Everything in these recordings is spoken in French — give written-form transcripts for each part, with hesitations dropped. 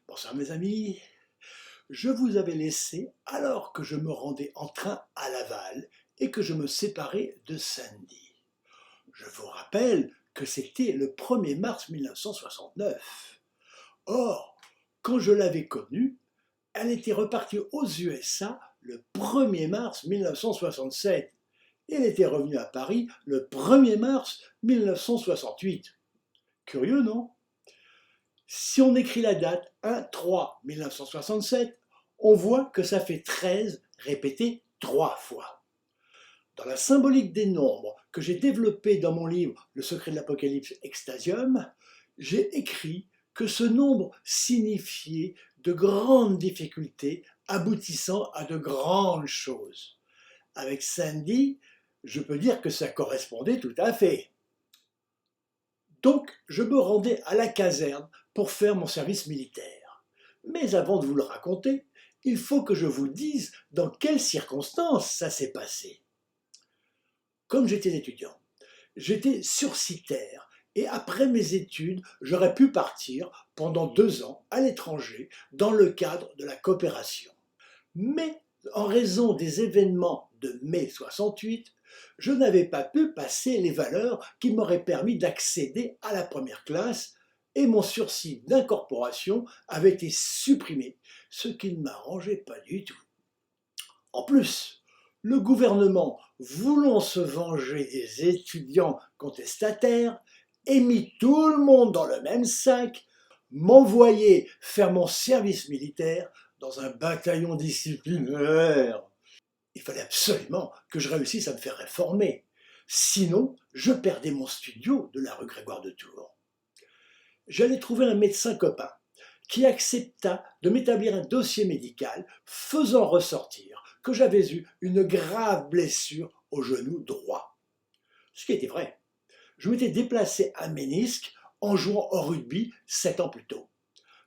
Bonsoir mes amis, je vous avais laissé alors que je me rendais en train à Laval et que je me séparais de Sandy. Je vous rappelle que c'était le 1er mars 1969. Or, quand je l'avais connue, elle était repartie aux USA le 1er mars 1967 et elle était revenue à Paris le 1er mars 1968. Curieux, non? Si on écrit la date 1-3-1967, on voit que ça fait 13 répété 3 fois. Dans la symbolique des nombres que j'ai développée dans mon livre Le secret de l'Apocalypse Extasium, j'ai écrit que ce nombre signifiait de grandes difficultés aboutissant à de grandes choses. Avec Sandy, je peux dire que ça correspondait tout à fait. Donc, je me rendais à la caserne pour faire mon service militaire. Mais avant de vous le raconter, il faut que je vous dise dans quelles circonstances ça s'est passé. Comme j'étais étudiant, j'étais sursitaire et après mes études, j'aurais pu partir pendant 2 ans à l'étranger dans le cadre de la coopération. Mais en raison des événements de mai 68, je n'avais pas pu passer les valeurs qui m'auraient permis d'accéder à la première classe et mon sursis d'incorporation avait été supprimé, ce qui ne m'arrangeait pas du tout. En plus, le gouvernement, voulant se venger des étudiants contestataires, et mit tout le monde dans le même sac, m'envoyait faire mon service militaire dans un bataillon disciplinaire. Il fallait absolument que je réussisse à me faire réformer. Sinon, je perdais mon studio de la rue Grégoire de Tours. J'allais trouver un médecin copain qui accepta de m'établir un dossier médical faisant ressortir que j'avais eu une grave blessure au genou droit. Ce qui était vrai. Je m'étais déplacé à ménisque en jouant au rugby 7 ans plus tôt.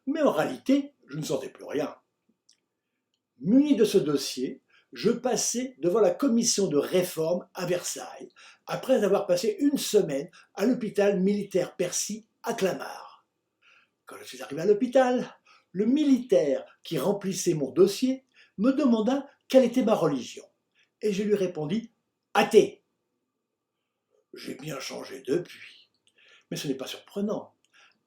Mais en réalité, je ne sentais plus rien. Muni de ce dossier, je passais devant la commission de réforme à Versailles, après avoir passé une semaine à l'hôpital militaire Percy à Clamart. Quand je suis arrivé à l'hôpital, le militaire qui remplissait mon dossier me demanda quelle était ma religion. Et je lui répondis « athée ». J'ai bien changé depuis. Mais ce n'est pas surprenant.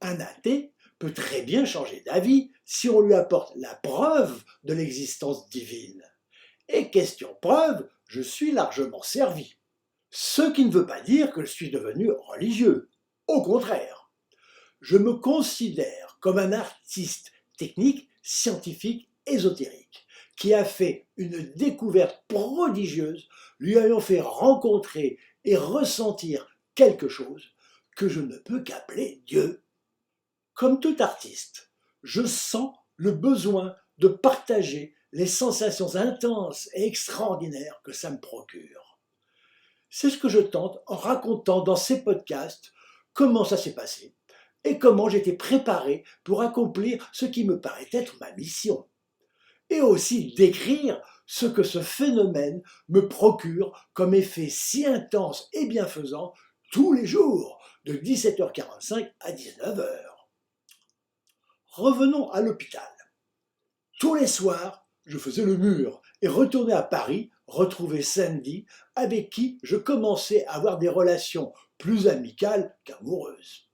Un athée peut très bien changer d'avis si on lui apporte la preuve de l'existence divine. Et question preuve, je suis largement servi. Ce qui ne veut pas dire que je suis devenu religieux. Au contraire, je me considère comme un artiste technique, scientifique, ésotérique, qui a fait une découverte prodigieuse, lui ayant fait rencontrer et ressentir quelque chose que je ne peux qu'appeler Dieu. Comme tout artiste, je sens le besoin de partager les sensations intenses et extraordinaires que ça me procure. C'est ce que je tente en racontant dans ces podcasts comment ça s'est passé et comment j'étais préparé pour accomplir ce qui me paraît être ma mission. Et aussi décrire ce que ce phénomène me procure comme effet si intense et bienfaisant tous les jours, de 17h45 à 19h. Revenons à l'hôpital. Tous les soirs, je faisais le mur et retournais à Paris retrouver Sandy, avec qui je commençais à avoir des relations plus amicales qu'amoureuses.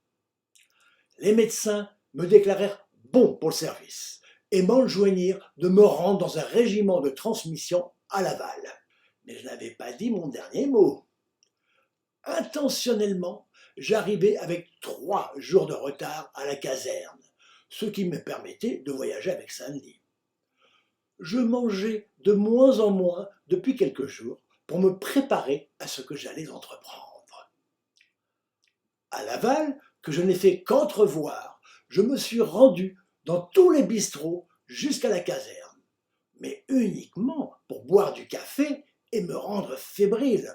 Les médecins me déclarèrent bon pour le service et m'enjoignirent de me rendre dans un régiment de transmission à Laval. Mais je n'avais pas dit mon dernier mot. Intentionnellement, j'arrivais avec 3 jours de retard à la caserne, ce qui me permettait de voyager avec Sandy. Je mangeais de moins en moins depuis quelques jours pour me préparer à ce que j'allais entreprendre. À Laval, que je n'ai fait qu'entrevoir, je me suis rendu dans tous les bistrots jusqu'à la caserne, mais uniquement pour boire du café et me rendre fébrile.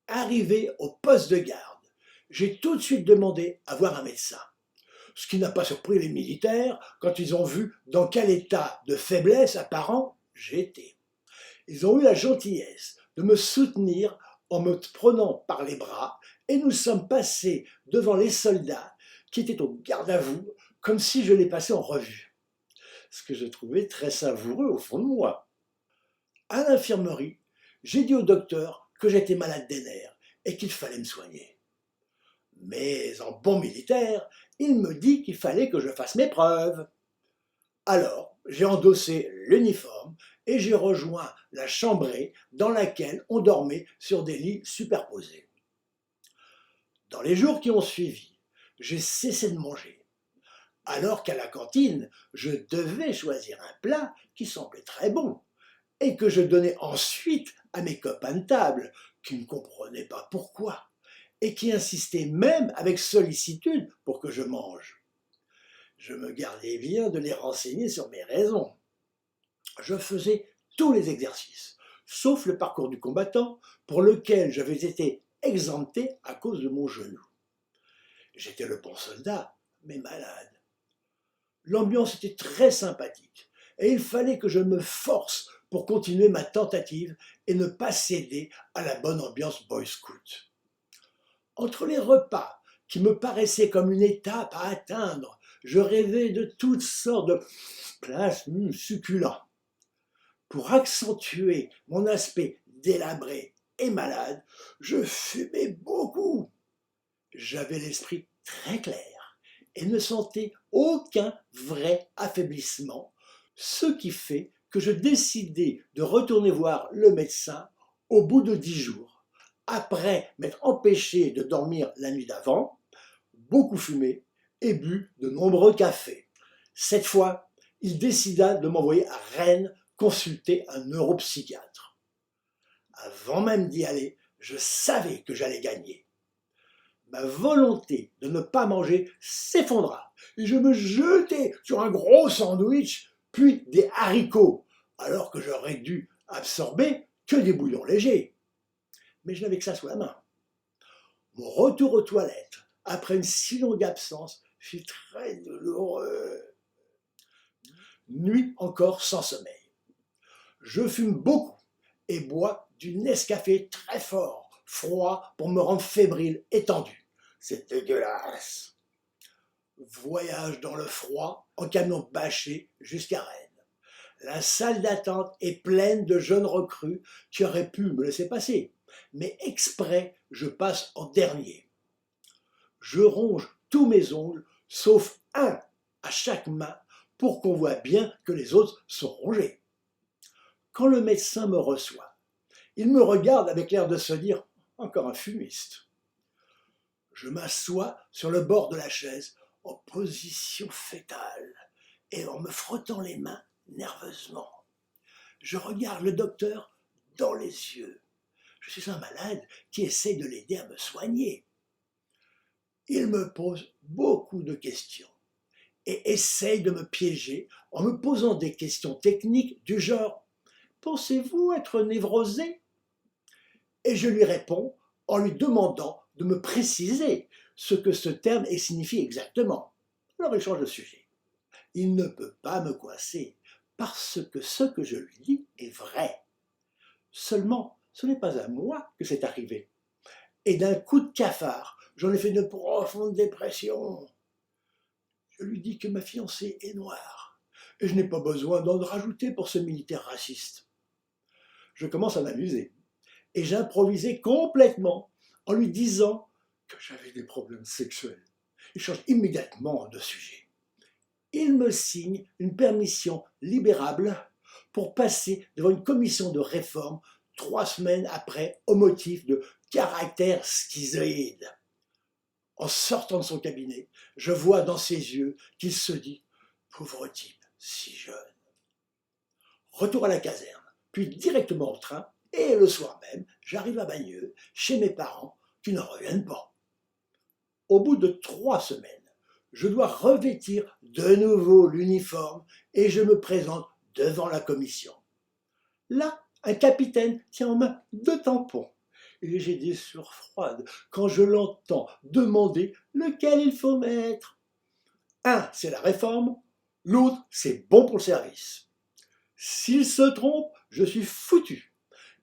Arrivé au poste de garde, j'ai tout de suite demandé à voir un médecin. Ce qui n'a pas surpris les militaires quand ils ont vu dans quel état de faiblesse apparent j'étais. Ils ont eu la gentillesse de me soutenir en me prenant par les bras et nous sommes passés devant les soldats qui étaient au garde à vous comme si je les passais en revue, ce que je trouvais très savoureux au fond de moi. À l'infirmerie, j'ai dit au docteur que j'étais malade des nerfs et qu'il fallait me soigner. Mais en bon militaire, il me dit qu'il fallait que je fasse mes preuves. Alors, j'ai endossé l'uniforme et j'ai rejoint la chambrée dans laquelle on dormait sur des lits superposés. Dans les jours qui ont suivi, j'ai cessé de manger, alors qu'à la cantine, je devais choisir un plat qui semblait très bon et que je donnais ensuite à mes copains de table, qui ne comprenaient pas pourquoi, et qui insistaient même avec sollicitude pour que je mange. Je me gardais bien de les renseigner sur mes raisons. Je faisais tous les exercices, sauf le parcours du combattant, pour lequel j'avais été exempté à cause de mon genou. J'étais le bon soldat, mais malade. L'ambiance était très sympathique, et il fallait que je me force pour continuer ma tentative et ne pas céder à la bonne ambiance boy scout. Entre les repas, qui me paraissaient comme une étape à atteindre, je rêvais de toutes sortes de plats succulents. Pour accentuer mon aspect délabré et malade, je fumais beaucoup. J'avais l'esprit très clair et ne sentais aucun vrai affaiblissement, ce qui fait que je décidai de retourner voir le médecin au bout de 10 jours, après m'être empêché de dormir la nuit d'avant, beaucoup fumé et bu de nombreux cafés. Cette fois, il décida de m'envoyer à Rennes consulter un neuropsychiatre. Avant même d'y aller, je savais que j'allais gagner. Ma volonté de ne pas manger s'effondra et je me jetai sur un gros sandwich, puis des haricots, alors que j'aurais dû absorber que des bouillons légers. Mais je n'avais que ça sous la main. Mon retour aux toilettes, après une si longue absence, fut très douloureux. Nuit encore sans sommeil. Je fume beaucoup et bois du Nescafé très fort, froid, pour me rendre fébrile et tendu. C'est dégueulasse. Voyage dans le froid, en camion bâché jusqu'à Rennes. La salle d'attente est pleine de jeunes recrues qui auraient pu me laisser passer, mais exprès, je passe en dernier. Je ronge tous mes ongles, sauf un à chaque main, pour qu'on voit bien que les autres sont rongés. Quand le médecin me reçoit, il me regarde avec l'air de se dire « encore un fumiste ». Je m'assois sur le bord de la chaise en position fétale et en me frottant les mains nerveusement. Je regarde le docteur dans les yeux. Je suis un malade qui essaie de l'aider à me soigner. Il me pose beaucoup de questions et essaye de me piéger en me posant des questions techniques du genre « Pensez-vous être névrosé ?» Et je lui réponds en lui demandant de me préciser ce que ce terme signifie exactement. Alors il change de sujet. Il ne peut pas me coincer parce que ce que je lui dis est vrai. Seulement, ce n'est pas à moi que c'est arrivé. Et d'un coup de cafard, j'en ai fait une profonde dépression. Je lui dis que ma fiancée est noire et je n'ai pas besoin d'en rajouter pour ce militaire raciste. Je commence à m'amuser et j'improvisais complètement en lui disant que j'avais des problèmes sexuels. Il change immédiatement de sujet. Il me signe une permission libérable pour passer devant une commission de réforme 3 semaines après au motif de caractère schizoïde. En sortant de son cabinet, je vois dans ses yeux qu'il se dit « pauvre type, si jeune ». Retour à la caserne, puis directement au train, et le soir même, j'arrive à Bagneux, chez mes parents, qui ne reviennent pas. Au bout de 3 semaines, je dois revêtir de nouveau l'uniforme et je me présente devant la commission. Là, un capitaine tient en main 2 tampons. Et j'ai des sueurs froides quand je l'entends demander lequel il faut mettre. Un, c'est la réforme, l'autre, c'est bon pour le service. S'il se trompe, je suis foutu,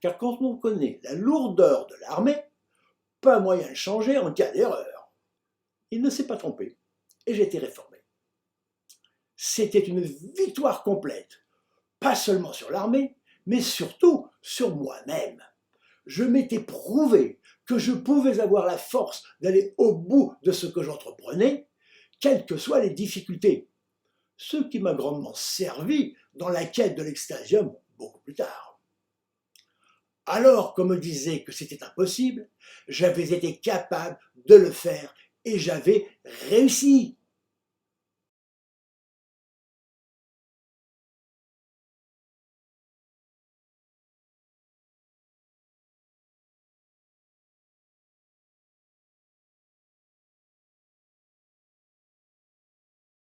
car quand on connaît la lourdeur de l'armée, pas moyen de changer en cas d'erreur. Il ne s'est pas trompé, et j'ai été réformé. c'était une victoire complète, pas seulement sur l'armée, mais surtout sur moi-même. Je m'étais prouvé que je pouvais avoir la force d'aller au bout de ce que j'entreprenais, quelles que soient les difficultés, ce qui m'a grandement servi dans la quête de l'extasium beaucoup plus tard. Alors qu'on me disait que c'était impossible, j'avais été capable de le faire et j'avais réussi.